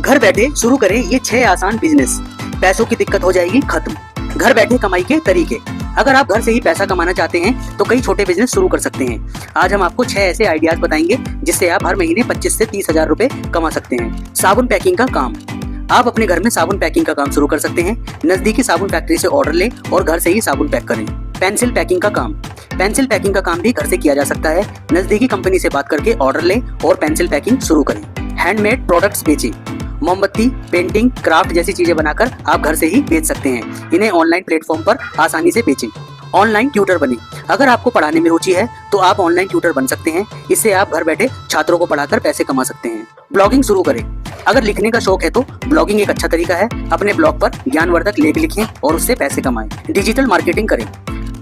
घर बैठे शुरू करें ये 6 आसान बिजनेस। पैसों की दिक्कत हो जाएगी खत्म। घर बैठे कमाई के तरीके। अगर आप घर से ही पैसा कमाना चाहते हैं तो कई छोटे बिजनेस शुरू कर सकते हैं। आज हम आपको 6 ऐसे आइडियाज बताएंगे जिससे आप हर महीने 25 से 30 हजार रुपए कमा सकते हैं। साबुन पैकिंग का काम। आप अपने घर में साबुन पैकिंग का काम शुरू कर सकते हैं। नजदीकी साबुन फैक्ट्री से ऑर्डर लें और घर से ही साबुन पैक करें। पेंसिल पैकिंग का काम। पेंसिल पैकिंग का काम भी घर से किया जा सकता है। नजदीकी कंपनी से बात करके ऑर्डर लें और पेंसिल पैकिंग शुरू करें। हैंडमेड प्रोडक्ट्स बेचें। मोमबत्ती, पेंटिंग, क्राफ्ट जैसी चीजें बनाकर आप घर से ही बेच सकते हैं। इन्हें ऑनलाइन प्लेटफॉर्म पर आसानी से बेचें। ऑनलाइन ट्यूटर बने। अगर आपको पढ़ाने में रुचि है तो आप ऑनलाइन ट्यूटर बन सकते हैं। इससे आप घर बैठे छात्रों को पढ़ाकर पैसे कमा सकते हैं। ब्लॉगिंग शुरू करें। अगर लिखने का शौक है तो ब्लॉगिंग एक अच्छा तरीका है। अपने ब्लॉग पर ज्ञानवर्धक लेख लिखें और उससे पैसे कमाएं। डिजिटल मार्केटिंग करें।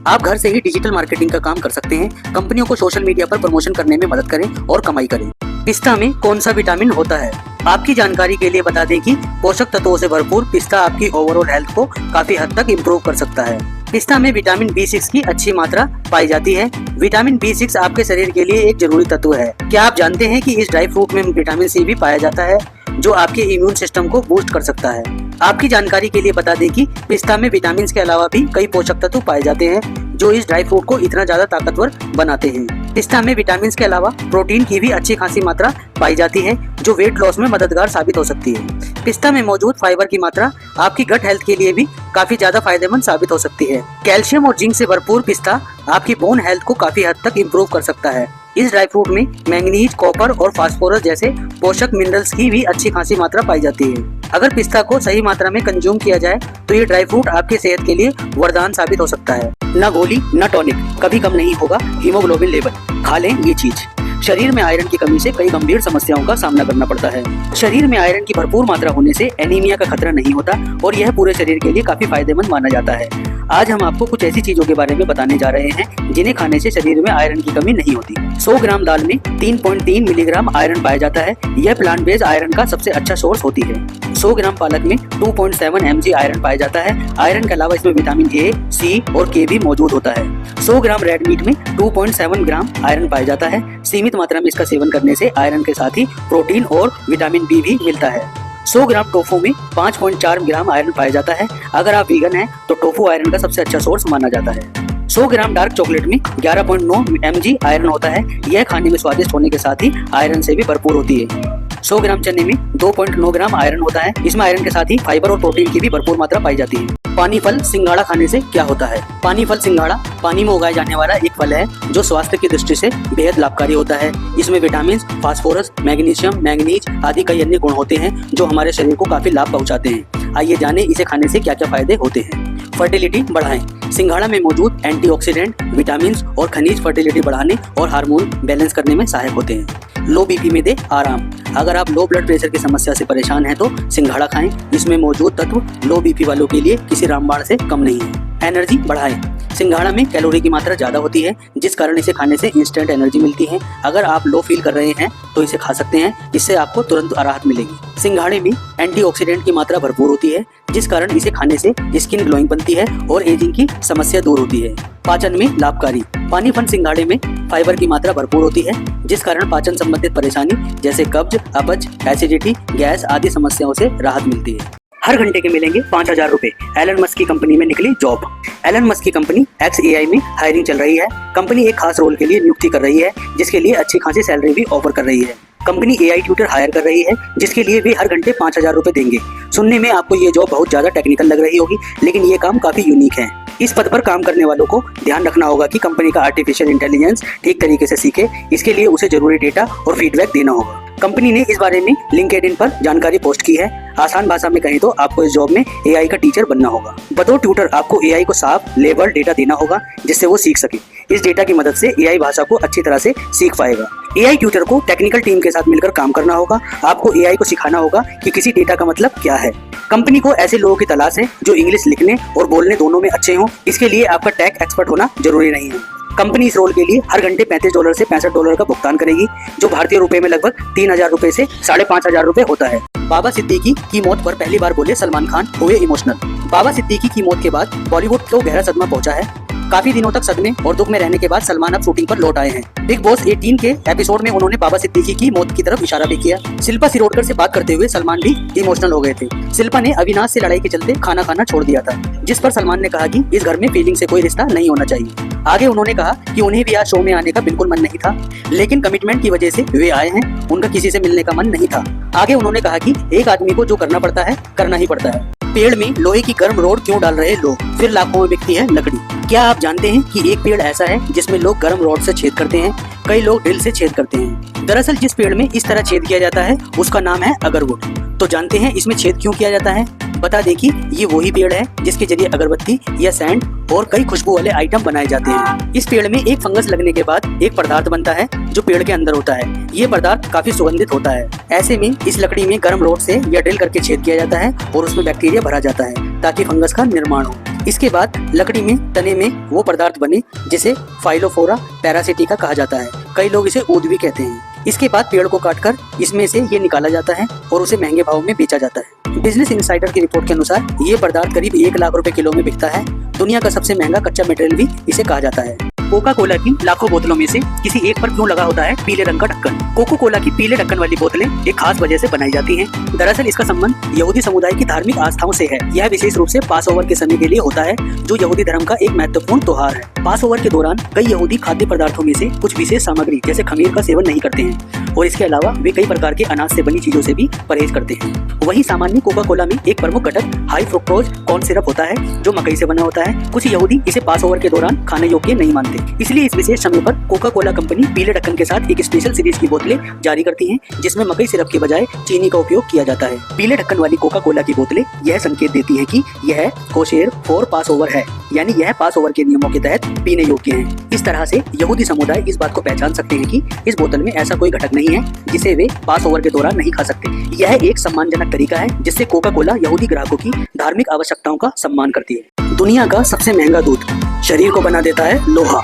आप घर से ही डिजिटल मार्केटिंग का काम कर सकते हैं। कंपनियों को सोशल मीडिया पर प्रमोशन करने में मदद करें और कमाई करें। पिस्ता में कौन सा विटामिन होता है? आपकी जानकारी के लिए बता दें कि पोषक तत्वों से भरपूर पिस्ता आपकी ओवरऑल हेल्थ को काफी हद तक इम्प्रूव कर सकता है। पिस्ता में विटामिन B6 की अच्छी मात्रा पाई जाती है। विटामिन B6 आपके शरीर के लिए एक जरूरी तत्व है। क्या आप जानते हैं कि इस ड्राई फ्रूट में विटामिन C भी पाया जाता है जो आपके इम्यून सिस्टम को बूस्ट कर सकता है। आपकी जानकारी के लिए बता दें कि पिस्ता में विटामिन के अलावा भी कई पोषक तत्व पाए जाते हैं जो इस ड्राई फ्रूट को इतना ज्यादा ताकतवर बनाते हैं। पिस्ता में विटामिन के अलावा प्रोटीन की भी अच्छी खासी मात्रा पाई जाती है जो वेट लॉस में मददगार साबित हो सकती है। पिस्ता में मौजूद फाइबर की मात्रा आपकी गट हेल्थ के लिए भी काफी ज्यादा फायदेमंद साबित हो सकती है। कैल्शियम और जिंक से भरपूर पिस्ता आपकी बोन हेल्थ को काफी हद तक इम्प्रूव कर सकता है। इस ड्राई फ्रूट में मैंगनीज, कॉपर और फास्फोरस जैसे पोषक मिनरल्स की भी अच्छी खासी मात्रा पाई जाती है। अगर पिस्ता को सही मात्रा में कंज्यूम किया जाए तो ये ड्राई फ्रूट आपकी सेहत के लिए वरदान साबित हो सकता है। न गोली न टॉनिक, कभी कम नहीं होगा हीमोग्लोबिन लेवल। खा लें ये चीज। शरीर में आयरन की कमी से कई गंभीर समस्याओं का सामना करना पड़ता है। शरीर में आयरन की भरपूर मात्रा होने से एनीमिया का खतरा नहीं होता और यह पूरे शरीर के लिए काफी फायदेमंद माना जाता है। आज हम आपको कुछ ऐसी चीजों के बारे में बताने जा रहे हैं जिन्हें खाने से शरीर में आयरन की कमी नहीं होती। 100 ग्राम दाल में 3.3 मिलीग्राम आयरन पाया जाता है। यह प्लांट बेस्ड आयरन का सबसे अच्छा सोर्स होती है। 100 ग्राम पालक में 2.7 mg आयरन पाया जाता है। आयरन के अलावा इसमें विटामिन A, C और K भी मौजूद होता है। 100 ग्राम रेड मीट में 2.7 ग्राम आयरन पाया जाता है। सीमित मात्रा में इसका सेवन करने से आयरन के साथ ही प्रोटीन और विटामिन B भी मिलता है। 100 ग्राम टोफू में 5.4 ग्राम आयरन पाया जाता है। अगर आप वीगन हैं तो टोफू आयरन का सबसे अच्छा सोर्स माना जाता है। 100 ग्राम डार्क चॉकलेट में 11.9 mg आयरन होता है। यह खाने में स्वादिष्ट होने के साथ ही आयरन से भी भरपूर होती है। 100 ग्राम चने में 2.9 ग्राम आयरन होता है। इसमें आयरन के साथ ही फाइबर और प्रोटीन की भी भरपूर मात्रा पाई जाती है। पानी फल सिंघाड़ा खाने से क्या होता है? पानी फल सिंघाड़ा पानी में उगाया जाने वाला एक फल है जो स्वास्थ्य की दृष्टि से बेहद लाभकारी होता है। इसमें विटामिन, फास्फोरस, मैग्नीशियम, मैंगनीज आदि कई अन्य गुण होते हैं जो हमारे शरीर को काफी लाभ पहुंचाते हैं। आइए जानें इसे खाने से क्या क्या फायदे होते हैं। फर्टिलिटी बढ़ाएं। सिंघाड़ा में मौजूद एंटीऑक्सीडेंट, विटामिन और खनिज फर्टिलिटी बढ़ाने और हार्मोन बैलेंस करने में सहायक होते हैं। लो बीपी में दे आराम। अगर आप लो ब्लड प्रेशर की समस्या से परेशान हैं तो सिंघाड़ा खाएं। इसमें मौजूद तत्व लो बीपी वालों के लिए किसी रामबाण से कम नहीं है। एनर्जी बढ़ाएं। सिंघाड़ा में कैलोरी की मात्रा ज्यादा होती है जिस कारण इसे खाने से इंस्टेंट एनर्जी मिलती है। अगर आप लो फील कर रहे हैं तो इसे खा सकते हैं। इससे आपको तुरंत राहत मिलेगी। सिंघाड़े में एंटीऑक्सीडेंट की मात्रा भरपूर होती है जिस कारण इसे खाने से स्किन ग्लोइंग बनती है और एजिंग की समस्या दूर होती है। पाचन में लाभकारी। पानी फल सिंघाड़े में फाइबर की मात्रा भरपूर होती है जिस कारण पाचन संबंधित परेशानी जैसे कब्ज, अपच, एसिडिटी, गैस आदि समस्याओं से राहत मिलती है। हर घंटे के मिलेंगे 5,000 रुपए। एलन मस्क की कंपनी में निकली जॉब। एलन मस्क की कंपनी XAI में हायरिंग चल रही है। कंपनी एक खास रोल के लिए नियुक्ति कर रही है जिसके लिए अच्छी खासी सैलरी भी ऑफर कर रही है। कंपनी AI ट्यूटर हायर कर रही है जिसके लिए वे हर घंटे 5,000 रुपए देंगे। सुनने में आपको ये जॉब बहुत ज्यादा टेक्निकल लग रही होगी लेकिन ये काम काफी यूनिक है। इस पद पर काम करने वालों को ध्यान रखना होगा कि कंपनी का आर्टिफिशियल इंटेलिजेंस ठीक तरीके से सीखे। इसके लिए उसे जरूरी डेटा और फीडबैक देना होगा। कंपनी ने इस बारे में लिंक्डइन पर जानकारी पोस्ट की है। आसान भाषा में कहें तो आपको इस जॉब में AI का टीचर बनना होगा। बतौर ट्यूटर आपको AI को साफ लेबल डेटा देना होगा जिससे वो सीख सके। इस डेटा की मदद से AI भाषा को अच्छी तरह से सीख पाएगा। AI ट्यूटर को टेक्निकल टीम के साथ मिलकर काम करना होगा। आपको AI को सिखाना होगा कि किसी डेटा का मतलब क्या है। कंपनी को ऐसे लोगों की तलाश है जो इंग्लिश लिखने और बोलने दोनों में अच्छे हों। इसके लिए आपका टेक एक्सपर्ट होना जरूरी नहीं है। कंपनी इस रोल के लिए हर घंटे $35 से $65 का भुगतान करेगी जो भारतीय रुपए में लगभग 3,000 रुपए से 5,500 रुपए होता है। बाबा सिद्दीकी की मौत पर पहली बार बोले सलमान खान, हुए इमोशनल। बाबा सिद्दीकी की मौत के बाद बॉलीवुड को गहरा सदमा पहुंचा है। काफी दिनों तक सदमे और दुख में रहने के बाद सलमान अब शूटिंग पर लौट आए हैं। बिग बॉस 18 के एपिसोड में उन्होंने बाबा सिद्दीकी की मौत की तरफ इशारा भी किया। शिल्पा शिरोडकर से बात करते हुए सलमान भी इमोशनल हो गए थे। शिल्पा ने अविनाश से लड़ाई के चलते खाना खाना छोड़ दिया था, जिस पर सलमान ने कहा कि इस घर में फीलिंग से कोई रिश्ता नहीं होना चाहिए। आगे उन्होंने कहा कि उन्हें भी आज शो में आने का बिल्कुल मन नहीं था, लेकिन कमिटमेंट की वजह से वे आए हैं, उनका किसी से मिलने का मन नहीं था। आगे उन्होंने कहा कि एक आदमी को जो करना पड़ता है करना ही पड़ता है। पेड़ में लोहे की गर्म रोड क्यों डाल रहे लोग, फिर लाखों में बिकती है लकड़ी। क्या आप जानते हैं कि एक पेड़ ऐसा है जिसमें लोग गर्म रोड से छेद करते हैं, कई लोग ड्रिल से छेद करते हैं। दरअसल जिस पेड़ में इस तरह छेद किया जाता है उसका नाम है अगरवुड। तो जानते हैं इसमें छेद क्यों किया जाता है? बता दें कि ये वही पेड़ है जिसके जरिए अगरबत्ती या सैंड और कई खुशबू वाले आइटम बनाए जाते हैं। इस पेड़ में एक फंगस लगने के बाद एक पदार्थ बनता है जो पेड़ के अंदर होता है। ये पदार्थ काफी सुगंधित होता है। ऐसे में इस लकड़ी में गर्म रोड से या ड्रिल करके छेद किया जाता है और उसमें बैक्टीरिया भरा जाता है ताकि फंगस का निर्माण हो। इसके बाद लकड़ी में तने में वो पदार्थ बने जिसे फाइलोफोरा पैरासिटिका कहा जाता है। कई लोग इसे ऊद भी कहते हैं। इसके बाद पेड़ को काटकर इसमें से ये निकाला जाता है और उसे महंगे भाव में बेचा जाता है। बिजनेस इनसाइडर की रिपोर्ट के अनुसार ये पदार्थ करीब 1 लाख रुपए किलो में बिकता है। दुनिया का सबसे महंगा कच्चा मटेरियल भी इसे कहा जाता है। कोका कोला की लाखों बोतलों में से किसी एक पर क्यों लगा होता है पीले रंग का ढक्कन? कोका कोला की पीले ढक्कन वाली बोतलें एक खास वजह से बनाई जाती हैं। दरअसल इसका संबंध यहूदी समुदाय की धार्मिक आस्थाओं से है। यह विशेष रूप से पास ओवर के समय के लिए होता है, जो यहूदी धर्म का एक महत्वपूर्ण त्योहार है। पास ओवर के दौरान कई यहूदी खाद्य पदार्थों में से कुछ विशेष सामग्री जैसे खमीर का सेवन नहीं करते हैं और इसके अलावा वे कई प्रकार के अनाज से बनी चीजों से भी परहेज करते हैं। वहीं सामान्य कोका कोला में एक प्रमुख घटक हाई फ्रुक्टोज कॉर्न सिरप होता है, जो मकई से बना होता है। कुछ यहूदी इसे पास ओवर के दौरान खाने योग्य नहीं मानते, इसलिए इस विशेष समय पर कोका कोला कंपनी पीले ढक्कन के साथ एक स्पेशल सीरीज की बोतलें जारी करती हैं, जिसमें मकई सिरप के बजाय चीनी का उपयोग किया जाता है। पीले ढक्कन वाली कोका कोला की बोतलें यह संकेत देती हैं कि यह कोशेर फॉर पास ओवर है, यानी यह पास ओवर के नियमों के तहत पीने योग्य है। इस तरह से यहूदी समुदाय इस बात को पहचान सकते हैं कि इस बोतल में ऐसा कोई घटक नहीं है जिसे वे पास ओवर के दौरान नहीं खा सकते। यह एक सम्मानजनक तरीका है जिससे कोका कोला यहूदी ग्राहकों की धार्मिक आवश्यकताओं का सम्मान करती है। दुनिया का सबसे महंगा दूध शरीर को बना देता है लोहा।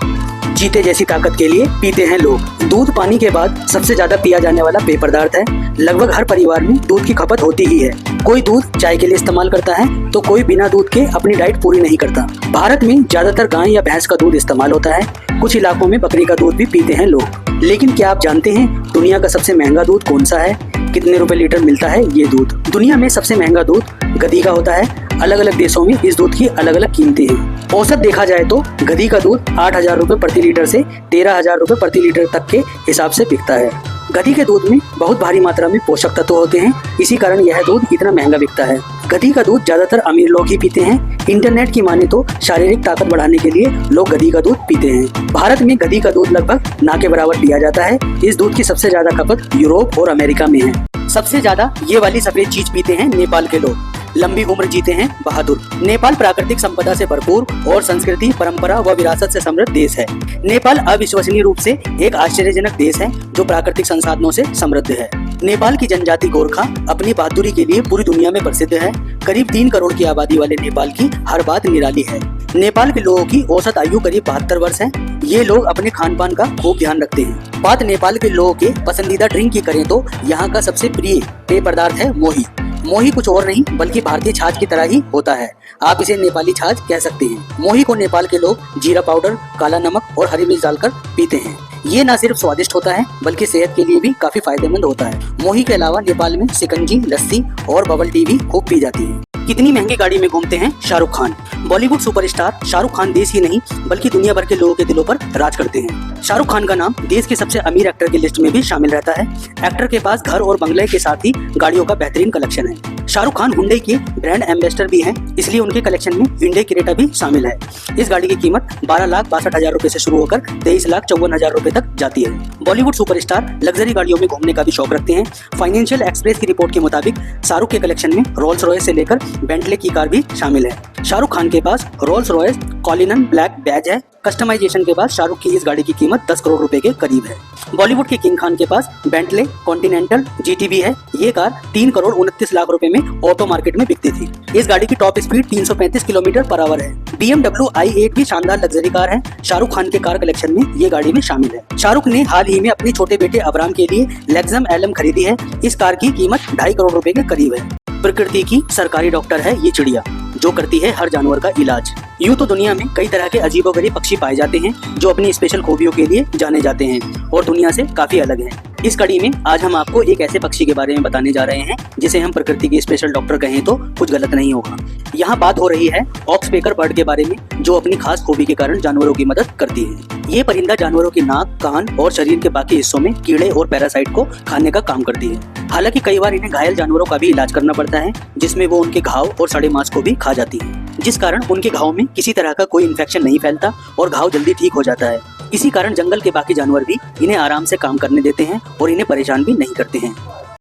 चीते जैसी ताकत के लिए पीते हैं लोग। दूध पानी के बाद सबसे ज्यादा पिया जाने वाला पेय पदार्थ है। लगभग हर परिवार में दूध की खपत होती ही है। कोई दूध चाय के लिए इस्तेमाल करता है तो कोई बिना दूध के अपनी डाइट पूरी नहीं करता। भारत में ज्यादातर गाय या भैंस का दूध इस्तेमाल होता है। कुछ इलाकों में बकरी का दूध भी पीते हैं लोग। लेकिन क्या आप जानते हैं दुनिया का सबसे महंगा दूध कौन सा है? कितने रुपए लीटर मिलता है ये दूध? दुनिया में सबसे महंगा दूध गधी का होता है। अलग अलग देशों में इस दूध की अलग अलग कीमतें हैं। औसत देखा जाए तो गधी का दूध 8,000 रुपए प्रति लीटर से 13,000 रुपए प्रति लीटर तक के हिसाब से बिकता है। गधी के दूध में बहुत भारी मात्रा में पोषक तत्व होते हैं, इसी कारण यह दूध इतना महंगा बिकता है। गधी का दूध ज्यादातर अमीर लोग ही पीते हैं। इंटरनेट की माने तो शारीरिक ताकत बढ़ाने के लिए लोग गधी का दूध पीते हैं। भारत में गधी का दूध लगभग ना के बराबर पिया जाता है। इस दूध की सबसे ज्यादा खपत यूरोप और अमेरिका में है। सबसे ज्यादा ये वाली सफेद चीज पीते हैं नेपाल के लोग। लंबी उम्र जीते हैं बहादुर। नेपाल प्राकृतिक संपदा से भरपूर और संस्कृति, परंपरा व विरासत से समृद्ध देश है। नेपाल अविश्वसनीय रूप से एक आश्चर्यजनक देश है जो प्राकृतिक संसाधनों से समृद्ध है। नेपाल की जनजाति गोरखा अपनी बहादुरी के लिए पूरी दुनिया में प्रसिद्ध है। करीब 3 करोड़ की आबादी वाले नेपाल की हर बात निराली है। नेपाल के लोगों की औसत आयु करीब 72 वर्ष है। ये लोग अपने खान पान का खूब ध्यान रखते हैं। बात नेपाल के लोगों के पसंदीदा ड्रिंक की करें तो यहाँ का सबसे प्रिय पेय पदार्थ है मोही। मोही कुछ और नहीं बल्कि भारतीय छाछ की तरह ही होता है। आप इसे नेपाली छाछ कह सकते हैं। मोही को नेपाल के लोग जीरा पाउडर, काला नमक और हरी मिर्च डालकर पीते हैं। ये न सिर्फ स्वादिष्ट होता है बल्कि सेहत के लिए भी काफी फायदेमंद होता है। मोही के अलावा नेपाल में शिकंजी, लस्सी और बबल टी भी खूब पी जाती है। कितनी महंगी गाड़ी में घूमते हैं शाहरुख खान? बॉलीवुड सुपरस्टार शाहरुख खान देश ही नहीं बल्कि दुनिया भर के लोगों के दिलों पर राज करते हैं। शाहरुख खान का नाम देश के सबसे अमीर एक्टर की लिस्ट में भी शामिल रहता है। एक्टर के पास घर और बंगले के साथ ही गाड़ियों का बेहतरीन कलेक्शन है। शाहरुख खान हुंडई के ब्रांड एम्बेसडर भी हैं, इसलिए उनके कलेक्शन में हुंडई क्रेटा भी शामिल है। इस गाड़ी की कीमत 12,62,000 रुपए से शुरू होकर 23,54,000 रुपए तक जाती है। बॉलीवुड सुपरस्टार लग्जरी गाड़ियों में घूमने का भी शौक रखते हैं। फाइनेंशियल एक्सप्रेस की रिपोर्ट के मुताबिक शाहरुख के कलेक्शन में रोल्स रॉयस से लेकर बेंटले की कार भी शामिल है। शाहरुख खान के पास रोल्स रॉयस कॉलिनन ब्लैक बैज है। कस्टमाइजेशन के बाद शाहरुख की इस गाड़ी की कीमत 10 करोड़ रुपए के करीब है। बॉलीवुड के किंग खान के पास बेंटले कॉन्टिनेंटल GT भी है। ये कार 3 करोड़ 29 लाख रुपए में ऑटो मार्केट में बिकती थी। इस गाड़ी की top speed 335 kilometre per hour है। BMW i8 भी शानदार लग्जरी कार है। शाहरुख खान के कार कलेक्शन में ये गाड़ी भी शामिल है। शाहरुख ने हाल ही में अपने छोटे बेटे अबराम के लिए लेक्सम LM खरीदी है। इस कार की कीमत 2.5 करोड़ रुपए के करीब है। प्रकृति की सरकारी डॉक्टर है ये चिड़िया, जो करती है हर जानवर का इलाज। यूँ तो दुनिया में कई तरह के अजीबोगरीब पक्षी पाए जाते हैं जो अपनी स्पेशल खूबियों के लिए जाने जाते हैं और दुनिया से काफी अलग हैं। इस कड़ी में आज हम आपको एक ऐसे पक्षी के बारे में बताने जा रहे हैं जिसे हम प्रकृति के स्पेशल डॉक्टर कहें तो कुछ गलत नहीं होगा। यहाँ बात हो रही है ऑक्सपेकर बर्ड के बारे में, जो अपनी खास खूबी के कारण जानवरों की मदद करती है। ये परिंदा जानवरों की नाक, कान और शरीर के बाकी हिस्सों में कीड़े और पैरासाइट को खाने का काम करती है। हालांकि कई बार इन्हें घायल जानवरों का भी इलाज करना पड़ता है, जिसमें वो उनके घाव और सड़े मांस को भी खा जाती है, जिस कारण उनके घाव में किसी तरह का कोई इन्फेक्शन नहीं फैलता और घाव जल्दी ठीक हो जाता है। इसी कारण जंगल के बाकी जानवर भी इन्हें आराम से काम करने देते हैं और इन्हें परेशान भी नहीं करते हैं।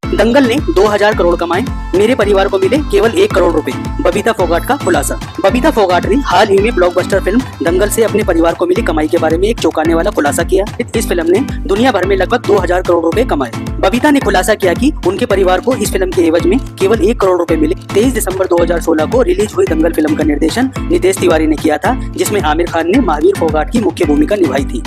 दंगल ने 2000 करोड़ कमाए, मेरे परिवार को मिले केवल 1 करोड़ रुपए, बबीता फोगाट का खुलासा। बबीता फोगाट ने हाल ही में ब्लॉकबस्टर फिल्म दंगल से अपने परिवार को मिली कमाई के बारे में एक चौंकाने वाला खुलासा किया। इस फिल्म ने दुनिया भर में लगभग 2000 करोड़ रुपए कमाए। बबीता ने खुलासा किया कि उनके परिवार को इस फिल्म के एवज में केवल 1 करोड़ रुपए मिले। 23 दिसंबर 2016 को रिलीज हुई दंगल फिल्म का निर्देशन नितेश तिवारी ने किया था, जिसमें आमिर खान ने महावीर फोगाट की मुख्य भूमिका निभाई थी।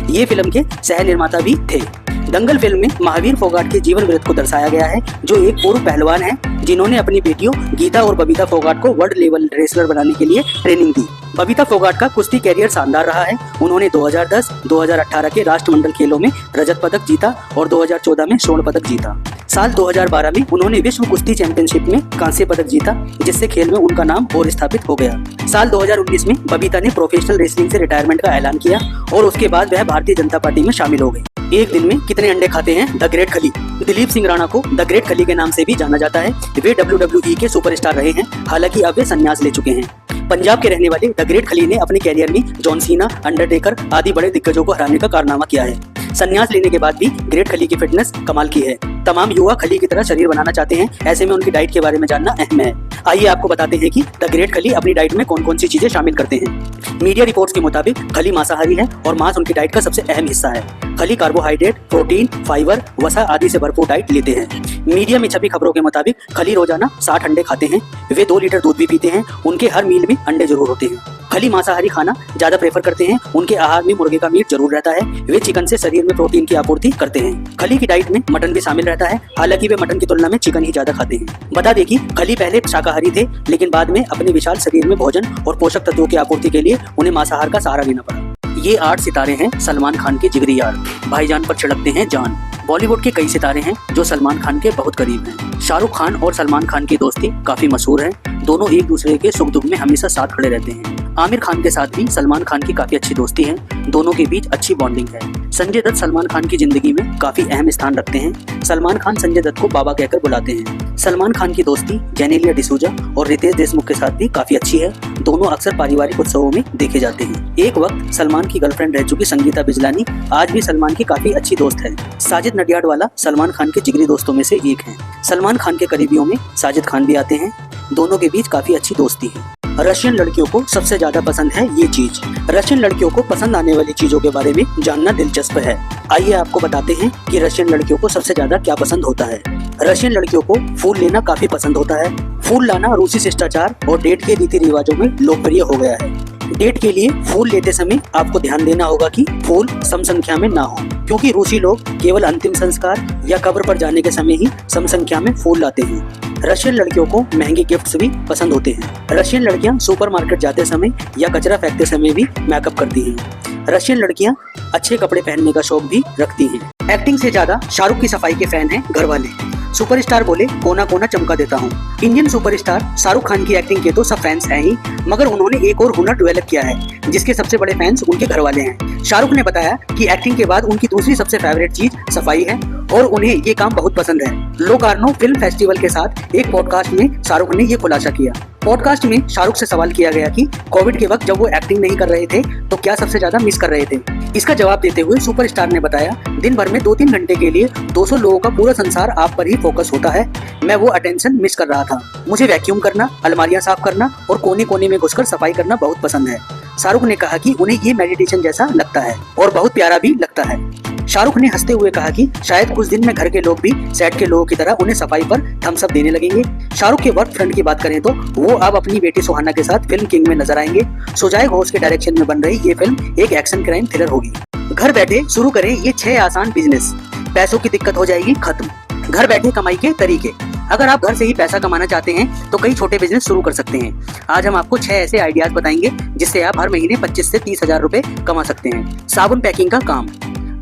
ये फिल्म के सह निर्माता भी थे। दंगल फिल्म में महावीर फोगाट के जीवन वृत्त को दर्शाया गया है, जो एक पूर्व पहलवान हैं जिन्होंने अपनी बेटियों गीता और बबीता फोगाट को वर्ल्ड लेवल रेसलर बनाने के लिए ट्रेनिंग दी। बबीता फोगाट का कुश्ती कैरियर शानदार रहा है। उन्होंने 2010, 2018 के राष्ट्रमंडल खेलों में रजत पदक जीता और 2014 में स्वर्ण पदक जीता। साल 2012 में उन्होंने विश्व कुश्ती चैंपियनशिप में कांस्य पदक जीता, जिससे खेल में उनका नाम और स्थापित हो गया। साल 2019 में बबीता ने प्रोफेशनल रेसलिंग से रिटायरमेंट का ऐलान किया और उसके बाद वह भारतीय जनता पार्टी में शामिल हो गई। एक दिन में कितने अंडे खाते हैं द ग्रेट खली? दिलीप सिंह राणा को द ग्रेट खली के नाम से भी जाना जाता है। वे WWE के सुपरस्टार रहे हैं, हालांकि अब वे संन्यास ले चुके हैं। पंजाब के रहने वाले द ग्रेट खली ने अपने कैरियर में जॉन सीना, अंडरटेकर आदि बड़े दिग्गजों को हराने का कारनामा किया है। संन्यास लेने के बाद भी ग्रेट खली की फिटनेस कमाल की है। तमाम युवा खली की तरह शरीर बनाना चाहते हैं, ऐसे में उनकी डाइट के बारे में जानना अहम है। आइए आपको बताते हैं कि द ग्रेट खली अपनी डाइट में कौन कौन सी चीजें शामिल करते हैं। मीडिया रिपोर्ट्स के मुताबिक खली मांसाहारी है और मांस उनकी डाइट का सबसे अहम हिस्सा है। खली कार्बोहाइड्रेट, प्रोटीन, फाइबर, वसा आदि से भरपूर डाइट लेते हैं। मीडिया में छपी खबरों के मुताबिक खली रोजाना 60 अंडे खाते हैं। वे 2 लीटर दूध भी पीते हैं। उनके हर मील में अंडे जरूर होते हैं। खली मांसाहारी खाना ज्यादा प्रेफर करते हैं। उनके आहार में मुर्गे का मीट जरूर रहता है। वे चिकन से शरीर में प्रोटीन की आपूर्ति करते हैं। खली की डाइट में मटन भी शामिल रहता है, हालांकि वे मटन की तुलना में चिकन ही ज्यादा खाते हैं। बता दें कि खली पहले शाकाहारी थे, लेकिन बाद में अपने विशाल शरीर में भोजन और पोषक तत्वों की आपूर्ति के लिए उन्हें मांसाहार का सहारा लेना पड़ा। ये 8 सितारे हैं सलमान खान के जिगरी यार, भाईजान पर छिड़कते हैं जान। बॉलीवुड के कई सितारे हैं जो सलमान खान के बहुत करीब हैं। शाहरुख खान और सलमान खान की दोस्ती काफी मशहूर है। दोनों एक दूसरे के सुख दुख में हमेशा साथ खड़े रहते हैं। आमिर खान के साथ भी सलमान खान की काफी अच्छी दोस्ती है। दोनों के बीच अच्छी बॉन्डिंग है। संजय दत्त सलमान खान की जिंदगी में काफी अहम स्थान रखते हैं। सलमान खान संजय दत्त को बाबा कहकर बुलाते हैं। सलमान खान की दोस्ती जेनेलिया डिसूजा और रितेश देशमुख के साथ भी काफी अच्छी है। दोनों अक्सर पारिवारिक उत्सवों में देखे जाते हैं। एक वक्त सलमान की गर्लफ्रेंड रह चुकी संगीता बिजलानी आज भी सलमान की काफी अच्छी दोस्त है। साजिद नडियाडवाला सलमान खान के जिगरी दोस्तों में से एक है। सलमान खान के करीबियों में साजिद खान भी आते हैं। दोनों के बीच काफी अच्छी दोस्ती है। रशियन लड़कियों को सबसे ज्यादा पसंद है ये चीज। रशियन लड़कियों को पसंद आने वाली चीजों के बारे में जानना दिलचस्प है। आइए आपको बताते हैं कि रशियन लड़कियों को सबसे ज्यादा क्या पसंद होता है। रशियन लड़कियों को फूल लेना काफी पसंद होता है। फूल लाना रूसी शिष्टाचार और डेट के रीति रिवाजों में लोकप्रिय हो गया है। डेट के लिए फूल लेते समय आपको ध्यान देना होगा कि फूल सम संख्या में ना हो, क्योंकि रूसी लोग केवल अंतिम संस्कार या कब्र पर जाने के समय ही सम संख्या में फूल लाते हैं। रशियन लड़कियों को महंगे गिफ्ट्स भी पसंद होते हैं। रशियन लड़कियां सुपरमार्केट जाते समय या कचरा फेंकते समय भी मेकअप करती हैं। रशियन लड़कियां अच्छे कपड़े पहनने का शौक भी रखती हैं। एक्टिंग से ज्यादा शाहरुख की सफाई के फैन हैं घर वाले। सुपरस्टार बोले कोना कोना चमका देता हूँ। इंडियन सुपरस्टार शाहरुख खान की एक्टिंग के तो सब फैंस हैं ही, मगर उन्होंने एक और हुनर डेवलप किया है जिसके सबसे बड़े फैंस उनके घर वाले हैं। शाहरुख ने बताया कि एक्टिंग के बाद उनकी दूसरी सबसे फेवरेट चीज सफाई है और उन्हें ये काम बहुत पसंद है। लोकार्नो फिल्म फेस्टिवल के साथ एक पॉडकास्ट में शाहरुख ने ये खुलासा किया। पॉडकास्ट में शाहरुख से सवाल किया गया कि कोविड के वक्त जब वो एक्टिंग नहीं कर रहे थे तो क्या सबसे ज्यादा मिस कर रहे थे। इसका जवाब देते हुए सुपरस्टार ने बताया, दिन भर में 2-3 घंटे के लिए 200 लोगों का पूरा संसार आप पर ही फोकस होता है। मैं वो अटेंशन मिस कर रहा था। मुझे वैक्यूम करना, अलमारियां साफ करना और कोने कोने में घुसकर सफाई करना बहुत पसंद है। शाहरुख ने कहा कि उन्हें ये मेडिटेशन जैसा लगता है और बहुत प्यारा भी लगता है। शाहरुख ने हंसते हुए कहा कि शायद कुछ दिन में घर के लोग भी सेट के लोगों की तरह उन्हें सफाई पर थम्स अप देने लगेंगे। शाहरुख के वर्क फ्रंट की बात करें तो वो अब अपनी बेटी सुहाना के साथ फिल्म किंग में नजर आएंगे। सुजय घोष के डायरेक्शन में बन रही ये फिल्म एक एक्शन क्राइम थ्रिलर होगी। घर बैठे शुरू करें ये 6 आसान बिजनेस, पैसों की दिक्कत हो जाएगी खत्म। घर बैठे कमाई के तरीके। अगर आप घर से ही पैसा कमाना चाहते हैं तो कई छोटे बिजनेस शुरू कर सकते हैं। आज हम आपको 6 ऐसे आइडियाज बताएंगे जिससे आप हर महीने 25 से 30 हजार रुपए कमा सकते हैं। साबुन पैकिंग का काम।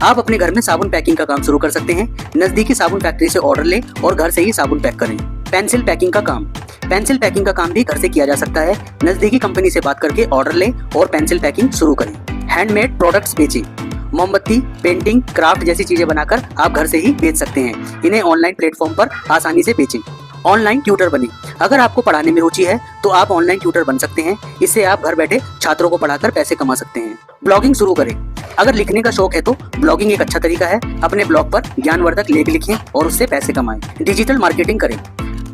आप अपने घर में साबुन पैकिंग का काम शुरू कर सकते हैं। नजदीकी साबुन फैक्ट्री से ऑर्डर लें और घर से ही साबुन पैक करें। पेंसिल पैकिंग का काम। पेंसिल पैकिंग का काम भी घर से किया जा सकता है। नजदीकी कंपनी से बात करके ऑर्डर लें और पेंसिल पैकिंग शुरू करें। हैंडमेड प्रोडक्ट्स बेचें। मोमबत्ती, पेंटिंग, क्राफ्ट जैसी चीजें बनाकर आप घर से ही बेच सकते हैं। इन्हें ऑनलाइन प्लेटफॉर्म पर आसानी से बेचें। ऑनलाइन ट्यूटर बने। अगर आपको पढ़ाने में रुचि है तो आप ऑनलाइन ट्यूटर बन सकते हैं। इससे आप घर बैठे छात्रों को पढ़ाकर पैसे कमा सकते हैं। ब्लॉगिंग शुरू करें। अगर लिखने का शौक है तो ब्लॉगिंग एक अच्छा तरीका है। अपने ब्लॉग पर ज्ञानवर्धक लेख लिखें और उससे पैसे कमाएं। डिजिटल मार्केटिंग करें।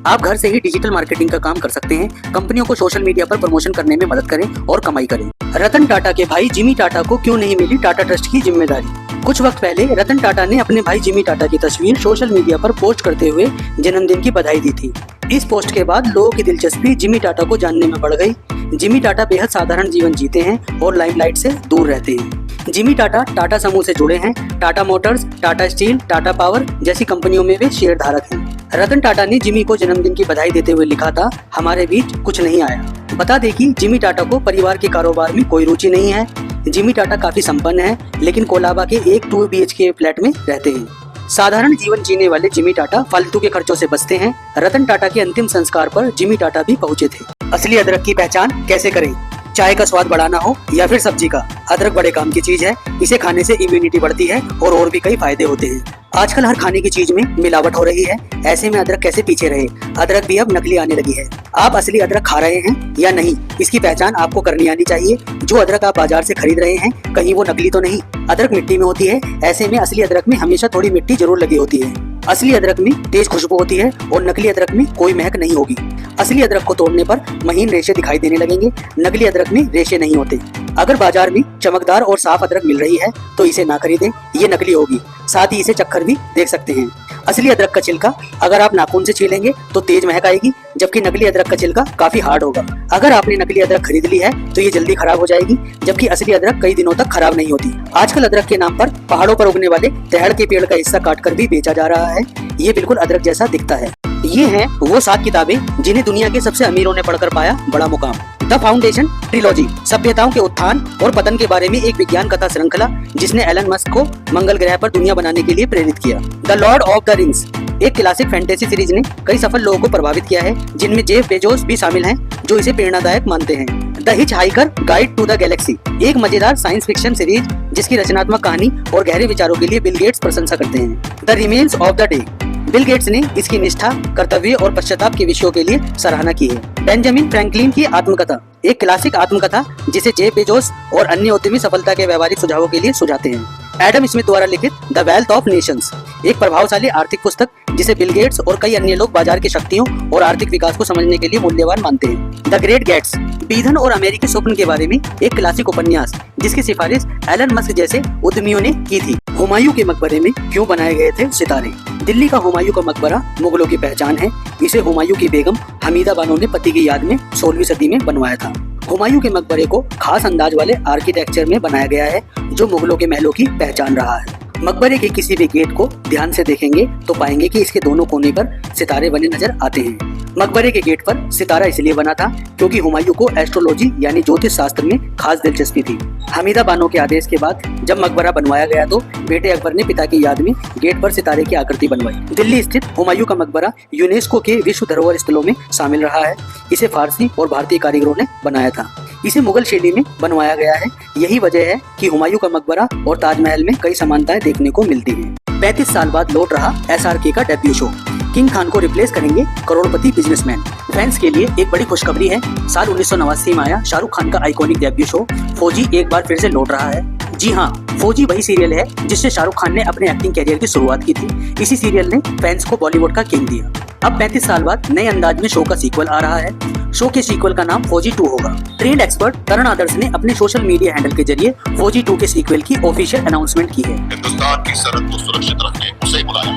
आप घर से ही डिजिटल मार्केटिंग का काम कर सकते हैं। कंपनियों को सोशल मीडिया पर प्रमोशन करने में मदद करें और कमाई करें। रतन टाटा के भाई जिमी टाटा को क्यों नहीं मिली टाटा ट्रस्ट की जिम्मेदारी। कुछ वक्त पहले रतन टाटा ने अपने भाई जिमी टाटा की तस्वीर सोशल मीडिया पर पोस्ट करते हुए जन्मदिन की बधाई दी थी। इस पोस्ट के बाद लोगों की दिलचस्पी जिमी टाटा को जानने में बढ़ गई। जिमी टाटा बेहद साधारण जीवन जीते हैं और लाइमलाइट से दूर रहते हैं। जिमी टाटा टाटा समूह से जुड़े हैं। Tata Motors, Tata steel, Tata power जैसी कंपनियों में वे शेयर धारक हैं। रतन टाटा ने जिमी को जन्मदिन की बधाई देते हुए लिखा था, हमारे बीच कुछ नहीं आया। बता दें कि जिमी टाटा को परिवार के कारोबार में कोई रुचि नहीं है। जिमी टाटा काफी संपन्न है लेकिन कोलाबा के एक 2 BHK फ्लैट में रहते हैं। साधारण जीवन जीने वाले जिमी टाटा फालतू के खर्चों से बचते हैं। रतन टाटा के अंतिम संस्कार पर जिमी टाटा भी पहुंचे थे। असली अदरक की पहचान कैसे करें। चाय का स्वाद बढ़ाना हो या फिर सब्जी का, अदरक बड़े काम की चीज है। इसे खाने से इम्यूनिटी बढ़ती है और भी कई फायदे होते हैं। आजकल हर खाने की चीज में मिलावट हो रही है। ऐसे में अदरक कैसे पीछे रहे। अदरक भी अब नकली आने लगी है। आप असली अदरक खा रहे हैं या नहीं, इसकी पहचान आपको करनी आनी चाहिए। जो अदरक आप बाजार से खरीद रहे हैं कहीं वो नकली तो नहीं। अदरक मिट्टी में होती है, ऐसे में असली अदरक में हमेशा थोड़ी मिट्टी जरूर लगी होती है। असली अदरक में तेज खुशबू होती है और नकली अदरक में कोई महक नहीं होगी। असली अदरक को तोड़ने पर महीन रेशे दिखाई देने लगेंगे। नकली अदरक में रेशे नहीं होते। अगर बाजार में चमकदार और साफ अदरक मिल रही है तो इसे ना खरीदें, ये नकली होगी। साथ ही इसे चक्कर भी देख सकते हैं। असली अदरक का छिलका अगर आप नाखून से छीलेंगे तो तेज महक आएगी, जबकि नकली अदरक का छिलका काफी हार्ड होगा। अगर आपने नकली अदरक खरीद ली है तो ये जल्दी खराब हो जाएगी, जबकि असली अदरक कई दिनों तक खराब नहीं होती। आजकल अदरक के नाम पर पहाड़ों पर उगने वाले तेहड़ के पेड़ का हिस्सा काटकर भी बेचा जा रहा है। ये बिल्कुल अदरक जैसा दिखता है। ये हैं वो 7 किताबें जिन्हें दुनिया के सबसे अमीरों ने पढ़कर पाया बड़ा मुकाम। द फाउंडेशन ट्रिलॉजी, सभ्यताओं के उत्थान और पतन के बारे में एक विज्ञान कथा श्रृंखला जिसने एलन मस्क को मंगल ग्रह पर दुनिया बनाने के लिए प्रेरित किया। The Lord of the rings, एक क्लासिक फैंटेसी सीरीज ने कई सफल लोगों को प्रभावित किया है, जिनमें जेफ बेजोस भी शामिल हैं, जो इसे प्रेरणादायक मानते हैं। The hitchhiker guide to the galaxy, एक मजेदार साइंस फिक्शन सीरीज जिसकी रचनात्मक कहानी और गहरे विचारों के लिए बिल गेट्स प्रशंसा करते हैं। The remains of the day, Bill Gates ने इसकी निष्ठा, कर्तव्य और पश्चाताप के विषयों के लिए सराहना की है। बेंजामिन फ्रैंकलिन की आत्मकथा, एक क्लासिक आत्मकथा जिसे जेफ बेजोस और अन्य उद्यमी सफलता के व्यवहारिक सुझावों के लिए सुझाते हैं। एडम स्मिथ द्वारा लिखित द वेल्थ ऑफ नेशंस, एक प्रभावशाली आर्थिक पुस्तक जिसे बिल गेट्स और कई अन्य लोग बाजार की शक्तियों और आर्थिक विकास को समझने के लिए मूल्यवान मानते हैं। द ग्रेट गैट्स, बीधन और अमेरिकी स्वप्न के बारे में एक क्लासिक उपन्यास जिसकी सिफारिश एलन मस्क जैसे उद्यमियों ने की थी। हुमायूं के मकबरे में क्यों बनाए गए थे सितारे, दिल्ली का हुमायूं का मकबरा मुगलों की पहचान है। इसे हुमायूं की बेगम हमीदा बानो ने पति की याद में 16वीं सदी में बनवाया था। हुमायूं के मकबरे को खास अंदाज वाले आर्किटेक्चर में बनाया गया है जो मुगलों के महलों की पहचान रहा है। मकबरे के किसी भी गेट को ध्यान से देखेंगे तो पाएंगे कि इसके दोनों कोने पर सितारे बने नजर आते हैं। मकबरे के गेट पर सितारा इसलिए बना था क्योंकि हुमायूं को एस्ट्रोलॉजी यानी ज्योतिष शास्त्र में खास दिलचस्पी थी। हमीदा बानो के आदेश के बाद जब मकबरा बनवाया गया तो बेटे अकबर ने पिता की याद में गेट पर सितारे की आकृति बनवाई। दिल्ली स्थित हुमायूं का मकबरा यूनेस्को के विश्व धरोहर स्थलों में शामिल रहा है। इसे फारसी और भारतीय कारीगरों ने बनाया था। इसे मुगल शैली में बनवाया गया है। यही वजह है कि हुमायूं का मकबरा और ताजमहल में कई समानताएं देखने को मिलती हैं। 35 साल बाद लौट रहा SRK का डेब्यू शो, किंग खान को रिप्लेस करेंगे करोड़पति बिजनेसमैन। फैंस के लिए एक बड़ी खुशखबरी है। साल 1989 में आया शाहरुख खान का आइकॉनिक डेब्यू शो फौजी एक बार फिर से लौट रहा है। जी हाँ, फौजी वही सीरियल है जिससे शाहरुख खान ने अपने एक्टिंग कैरियर की शुरुआत की थी। इसी सीरियल ने फैंस को बॉलीवुड का किंग दिया। अब 35 साल बाद नए अंदाज में शो का सीक्वल आ रहा है। शो के सीक्वल का नाम फौजी 2 होगा। ट्रेंड एक्सपर्ट तरण आदर्श ने अपने सोशल मीडिया हैंडल के जरिए फौजी 2 के सीक्वल की ऑफिशियल अनाउंसमेंट की है। हिंदुस्तान की सरहद को सुरक्षित रखने उसे बुलाया,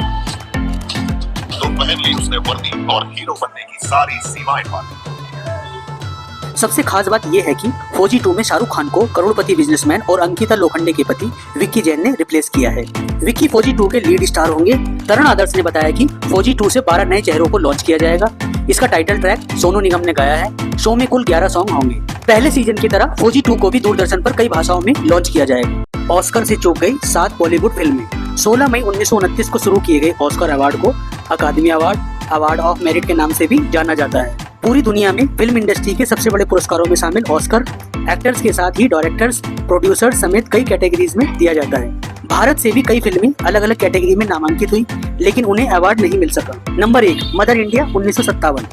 तो पहन ली उसने वर्दी और हीरो बनने की सारी सीमाएं पार। सबसे खास बात यह है कि फौजी 2 में शाहरुख खान को करोड़पति बिजनेसमैन और अंकिता लोखंडे के पति विक्की जैन ने रिप्लेस किया है। विक्की फौजी 2 के लीड स्टार होंगे। तरण आदर्श ने बताया कि फौजी 2 से 12 नए चेहरों को लॉन्च किया जाएगा। इसका टाइटल ट्रैक सोनू निगम ने गाया है। शो में कुल 11 सॉन्ग होंगे। पहले सीजन की तरह फौजी 2 को भी दूरदर्शन पर कई भाषाओं में लॉन्च किया जाएगा। ऑस्कर से चूक गई 7 बॉलीवुड फिल्में। 16 मई 1929 को शुरू किए गए ऑस्कर अवार्ड को अकादमी अवार्ड ऑफ मेरिट के नाम से भी जाना जाता है। पूरी दुनिया में फिल्म इंडस्ट्री के सबसे बड़े पुरस्कारों में शामिल ऑस्कर एक्टर्स के साथ ही डायरेक्टर्स, प्रोड्यूसर्स समेत कई कैटेगरीज में दिया जाता है। भारत से भी कई फिल्में अलग अलग कैटेगरी में नामांकित हुई, लेकिन उन्हें अवार्ड नहीं मिल सका। नंबर 1 मदर इंडिया 1957,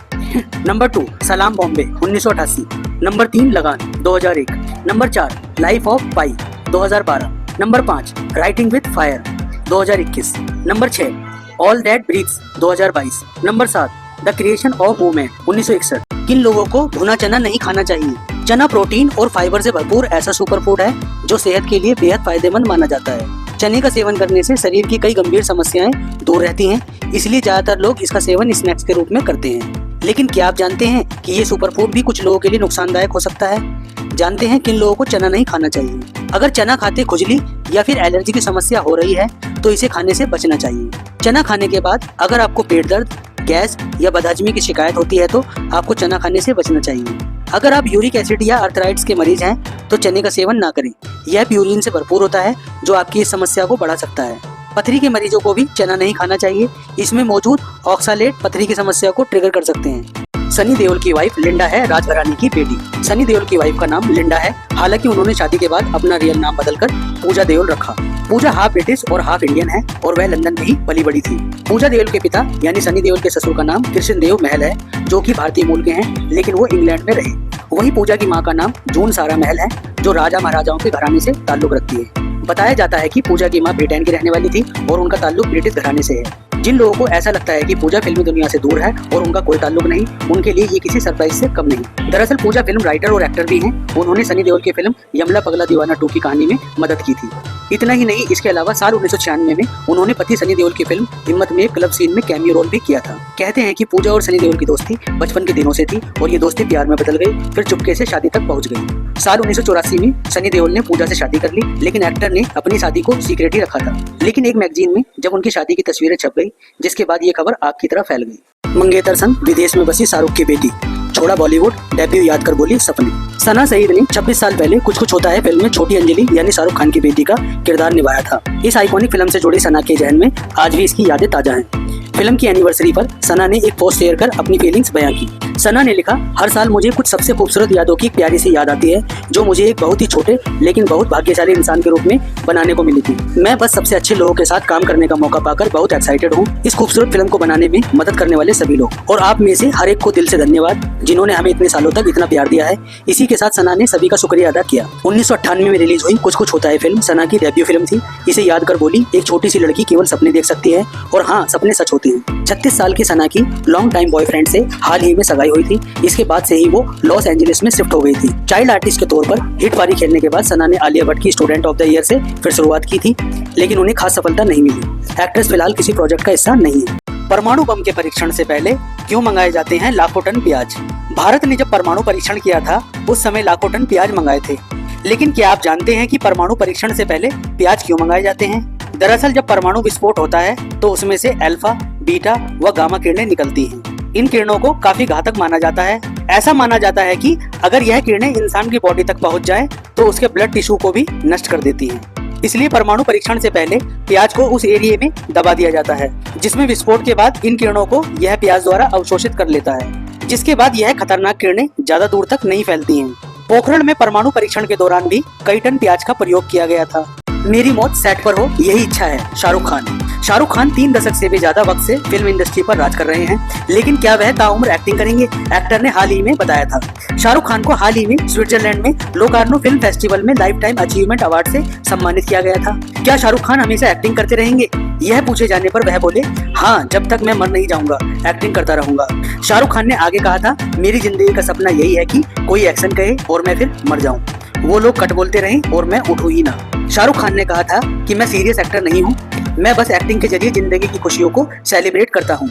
नंबर 2 सलाम Bombay 1988, number 3 Lagaan 2001, number 4 life of pi 2012, number 5 writing with fire 2021, number 6 all that breathes 2022, number 7 the creation of women 1961। किन लोगों को भुना चना नहीं खाना चाहिए? चना प्रोटीन और फाइबर से भरपूर ऐसा सुपर फूड है जो सेहत के लिए बेहद फायदेमंद माना जाता है। चने का सेवन करने से शरीर की कई गंभीर समस्याएं दूर रहती हैं, इसलिए ज्यादातर लोग इसका सेवन स्नैक्स के रूप में करते हैं। लेकिन क्या आप जानते हैं कि ये सुपर फूड भी कुछ लोगों के लिए नुकसानदायक हो सकता है? जानते हैं किन लोगों को चना नहीं खाना चाहिए? अगर चना खाते खुजली या फिर एलर्जी की समस्या हो रही है तो इसे खाने से बचना चाहिए। चना खाने के बाद अगर आपको पेट दर्द, गैस या बदहजमी की शिकायत होती है तो आपको चना खाने से बचना चाहिए। अगर आप यूरिक एसिड या अर्थराइटिस के मरीज हैं तो चने का सेवन ना करें। यह प्यूरिन से भरपूर होता है जो आपकी इस समस्या को बढ़ा सकता है। पथरी के मरीजों को भी चना नहीं खाना चाहिए। इसमें मौजूद ऑक्सालेट पथरी की समस्या को ट्रिगर कर सकते हैं। सनी देओल की वाइफ लिंडा है राजघराने की बेटी। सनी देओल की वाइफ का नाम लिंडा है, हालांकि उन्होंने शादी के बाद अपना रियल नाम बदलकर पूजा देओल रखा। पूजा हाफ ब्रिटिश और हाफ इंडियन है और वह लंदन में ही पली बड़ी थी। पूजा देओल के पिता यानी सनी देओल के ससुर का नाम कृष्ण देव महल है, जो कि भारतीय मूल के हैं, लेकिन वो इंग्लैंड में रहे। वहीं पूजा की मां का नाम जून सारा महल है, जो राजा महाराजाओं के घराने से ताल्लुक रखती है। बताया जाता है कि पूजा की मां ब्रिटेन की रहने वाली थी और उनका ताल्लुक ब्रिटिश घराने से है। जिन लोगों को ऐसा लगता है कि पूजा फिल्मी दुनिया से दूर है और उनका कोई ताल्लुक नहीं, उनके लिए ये किसी सरप्राइज से कम नहीं। दरअसल पूजा फिल्म राइटर और एक्टर भी हैं। उन्होंने सनी देओल की फिल्म यमला पगला दीवाना 2 की कहानी में मदद की थी। इतना ही नहीं, इसके अलावा साल 1996 में उन्होंने पति सनी देओल की फिल्म हिम्मत में एक क्लब सीन में कैमियो रोल भी किया था। कहते हैं कि पूजा और सनी देओल की दोस्ती बचपन के दिनों से थी और ये दोस्ती प्यार में बदल गई, फिर चुपके से शादी तक पहुंच गई। साल 1984 में सनी देओल ने पूजा से शादी कर ली, लेकिन एक्टर ने अपनी शादी को सीक्रेट ही रखा था। लेकिन एक मैगजीन में जब उनकी शादी की तस्वीरें छप गई, जिसके बाद ये खबर आग की तरह फैल गई। मंगेतर संग विदेश में बसी शाहरुख की बेटी, छोड़ा बॉलीवुड, डेब्यू याद कर बोली सपने। सना सईद ने 26 साल पहले कुछ कुछ होता है फिल्म में छोटी अंजलि यानी शाहरुख खान की बेटी का किरदार निभाया था। इस आइकॉनिक फिल्म से जुड़ी सना के जहन में आज भी इसकी यादें ताजा हैं। फिल्म की एनिवर्सरी पर सना ने एक पोस्ट शेयर कर अपनी फीलिंग्स बयां की। सना ने लिखा, हर साल मुझे कुछ सबसे खूबसूरत यादों की एक प्यारी सी याद आती है, जो मुझे एक बहुत ही छोटे लेकिन बहुत भाग्यशाली इंसान के रूप में बनाने को मिली थी। मैं बस सबसे अच्छे लोगों के साथ काम करने का मौका पाकर बहुत एक्साइटेड हूँ। इस खूबसूरत फिल्म को बनाने में मदद करने वाले सभी लोग और आप में से हर एक को दिल से धन्यवाद, जिन्होंने हमें इतने सालों तक इतना प्यार दिया है। इसी के साथ सना ने सभी का शुक्रिया अदा किया। 1998 में रिलीज हुई कुछ कुछ होता है फिल्म सना की डेब्यू फिल्म थी। इसे याद कर बोली, एक छोटी सी लड़की केवल सपने देख सकती है और हाँ, सपने सच होते हैं। 36 साल की सना की लॉन्ग टाइम बॉयफ्रेंड से हाल ही में सगाई हुई थी। इसके बाद से ही वो लॉस एंजलिस में शिफ्ट हो गई थी। चाइल्ड आर्टिस्ट के तौर पर हिट पारी खेलने के बाद सना ने आलिया भट्ट की स्टूडेंट ऑफ द ईयर से फिर शुरुआत की थी, लेकिन उन्हें खास सफलता नहीं मिली। एक्ट्रेस फिलहाल किसी प्रोजेक्ट का हिस्सा नहीं है। परमाणु बम के परीक्षण से पहले क्यों मंगाए जाते हैं लाखों टन प्याज? भारत ने जब परमाणु परीक्षण किया था उस समय लाखों टन प्याज मंगाए थे। लेकिन क्या आप जानते हैं कि परमाणु परीक्षण से पहले प्याज क्यों मंगाए जाते हैं? दरअसल जब परमाणु विस्फोट होता है तो उसमें से अल्फा, बीटा व गामा किरणें निकलती हैं। इन किरणों को काफी घातक माना जाता है। ऐसा माना जाता है कि अगर यह किरणें इंसान की बॉडी तक पहुंच जाए तो उसके ब्लड टिश्यू को भी नष्ट कर देती हैं। इसलिए परमाणु परीक्षण से पहले प्याज को उस एरिया में दबा दिया जाता है जिसमें विस्फोट के बाद इन किरणों को यह प्याज द्वारा अवशोषित कर लेता है, जिसके बाद यह खतरनाक किरणें ज्यादा दूर तक नहीं फैलती हैं। पोखरण में परमाणु परीक्षण के दौरान भी कई टन प्याज का प्रयोग किया गया था। मेरी मौत सेट पर हो यही इच्छा है, शाहरुख खान। शाहरुख खान 3 दशक से भी ज्यादा वक्त से फिल्म इंडस्ट्री पर राज कर रहे हैं, लेकिन क्या वह ताउम्र एक्टिंग करेंगे? एक्टर ने हाल ही में बताया था। शाहरुख खान को हाल ही में स्विट्जरलैंड में लोकार्नो फिल्म फेस्टिवल में लाइफ टाइम अचीवमेंट अवार्ड से सम्मानित किया गया था। क्या शाहरुख खान हमेशा एक्टिंग करते रहेंगे? यह पूछे जाने पर वह बोले, हाँ, जब तक मैं मर नहीं जाऊंगा एक्टिंग करता रहूंगा। शाहरुख खान ने आगे कहा था, मेरी जिंदगी का सपना यही है कि कोई एक्शन कहे और मैं फिर मर जाऊं, वो लोग कट बोलते रहें और मैं उठूं ही ना। शाहरुख खान ने कहा था कि मैं सीरियस एक्टर नहीं हूँ, मैं बस एक्टिंग के जरिए जिंदगी की खुशियों को सेलिब्रेट करता हूँ।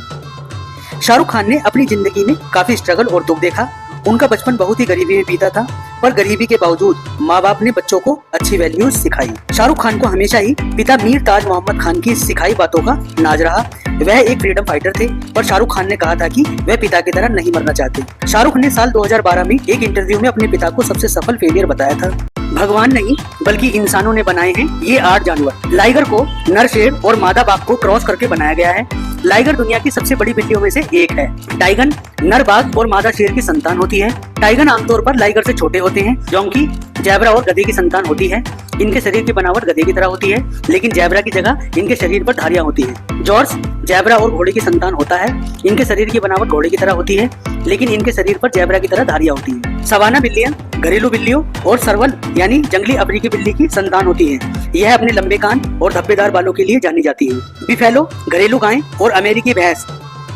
शाहरुख खान ने अपनी जिंदगी में काफी स्ट्रगल और दुख देखा उनका बचपन बहुत ही गरीबी में बीता था, पर गरीबी के बावजूद माँ बाप ने बच्चों को अच्छी वैल्यूज सिखाई। शाहरुख खान को हमेशा ही पिता मीर ताज मोहम्मद खान की सिखाई बातों का नाज रहा। वह एक फ्रीडम फाइटर थे, पर शाहरुख खान ने कहा था कि वह पिता की तरह नहीं मरना चाहते। शाहरुख ने साल 2012 में एक इंटरव्यू में अपने पिता को सबसे सफल फेलियर बताया था। भगवान नहीं बल्कि इंसानों ने बनाए हैं ये 8 जानवर। लाइगर को नर शेर और मादा बाघ को क्रॉस करके बनाया गया है। लाइगर दुनिया की सबसे बड़ी बिल्लियों में से एक है। टाइगन नर बाघ और मादा शेर की संतान होती है। टाइगन आमतौर पर लाइगर से छोटे होते हैं। जोंकी जैबरा और गधे की संतान होती है। इनके शरीर की बनावट गधे की तरह होती है, लेकिन जैबरा की जगह इनके शरीर पर धारियां होती हैं। जॉर्ज जैबरा और घोड़े की संतान होता है। इनके शरीर की बनावट घोड़े की तरह होती है, लेकिन इनके शरीर पर जैबरा की तरह धारियां होती हैं। सवाना बिल्लियां घरेलू बिल्लियों और सरवल यानी जंगली अफ्रीकी बिल्ली की संतान होती है। यह अपने लंबे कान और धब्बेदार बालों के लिए जानी जाती है। बिफेलो घरेलू गाय और अमेरिकी भैंस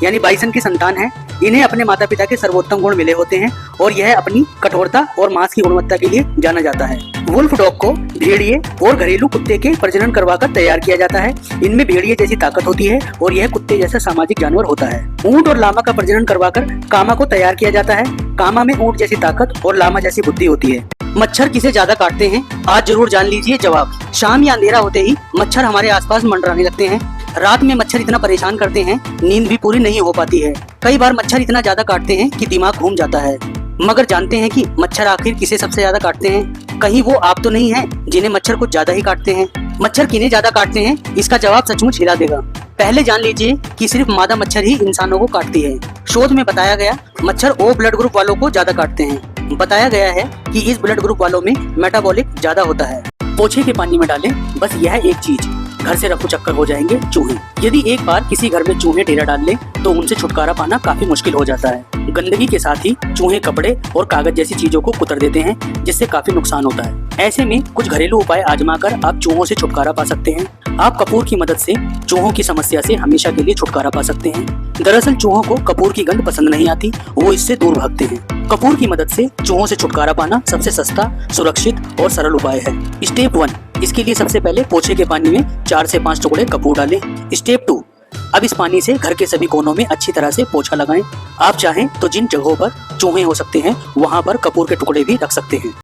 यानी बाइसन की संतान है। इन्हें अपने माता पिता के सर्वोत्तम गुण मिले होते हैं और यह अपनी कठोरता और मांस की गुणवत्ता के लिए जाना जाता है। वुल्फ डॉग को भेड़िए और घरेलू कुत्ते के प्रजनन करवाकर तैयार किया जाता है। इनमें भेड़िए जैसी ताकत होती है और यह कुत्ते जैसा सामाजिक जानवर होता है। ऊंट और लामा का प्रजनन करवाकर कामा को तैयार किया जाता है। कामा में ऊंट जैसी ताकत और लामा जैसी बुद्धि होती है। मच्छर किसे ज्यादा काटते हैं? आज जरूर जान लीजिए जवाब। शाम या अंधेरा होते ही मच्छर हमारे आसपास मंडराने लगते हैं। रात में मच्छर इतना परेशान करते हैं, नींद भी पूरी नहीं हो पाती है। कई बार मच्छर इतना ज्यादा काटते हैं कि दिमाग घूम जाता है। मगर जानते हैं कि मच्छर आखिर किसे सबसे ज्यादा काटते हैं? कहीं वो आप तो नहीं हैं जिन्हें मच्छर कुछ ज्यादा ही काटते हैं? मच्छर किन्हें ज्यादा काटते हैं, इसका जवाब सचमुच हिला देगा। पहले जान लीजिए कि सिर्फ मादा मच्छर ही इंसानों को काटती है। शोध में बताया गया मच्छर ओ ब्लड ग्रुप वालों को ज्यादा काटते हैं। बताया गया है कि इस ब्लड ग्रुप वालों में मेटाबॉलिक ज्यादा होता है। पोछे के पानी में डालें बस यह एक चीज, घर से रफू चक्कर हो जाएंगे चूहे। यदि एक बार किसी घर में चूहे डेरा डाल ले तो उनसे छुटकारा पाना काफी मुश्किल हो जाता है। गंदगी के साथ ही चूहे कपड़े और कागज जैसी चीजों को कुतर देते हैं, जिससे काफी नुकसान होता है। ऐसे में कुछ घरेलू उपाय आजमाकर आप चूहों से छुटकारा पा सकते हैं। आप कपूर की मदद से चूहों की समस्या से हमेशा के लिए छुटकारा पा सकते हैं। दरअसल चूहों को कपूर की गंध पसंद नहीं आती, वो इससे दूर भागते हैं। कपूर की मदद से चूहों से छुटकारा पाना सबसे सस्ता, सुरक्षित और सरल उपाय है। स्टेप 1, इसके लिए सबसे पहले पोछे के पानी में 4 से 5 टुकड़े कपूर डालें। स्टेप 2, अब इस पानी से घर के सभी कोनों में अच्छी तरह से पोछा लगाएं। आप चाहें तो जिन जगहों पर चूहे हो सकते हैं वहां पर कपूर के टुकड़े भी रख सकते हैं।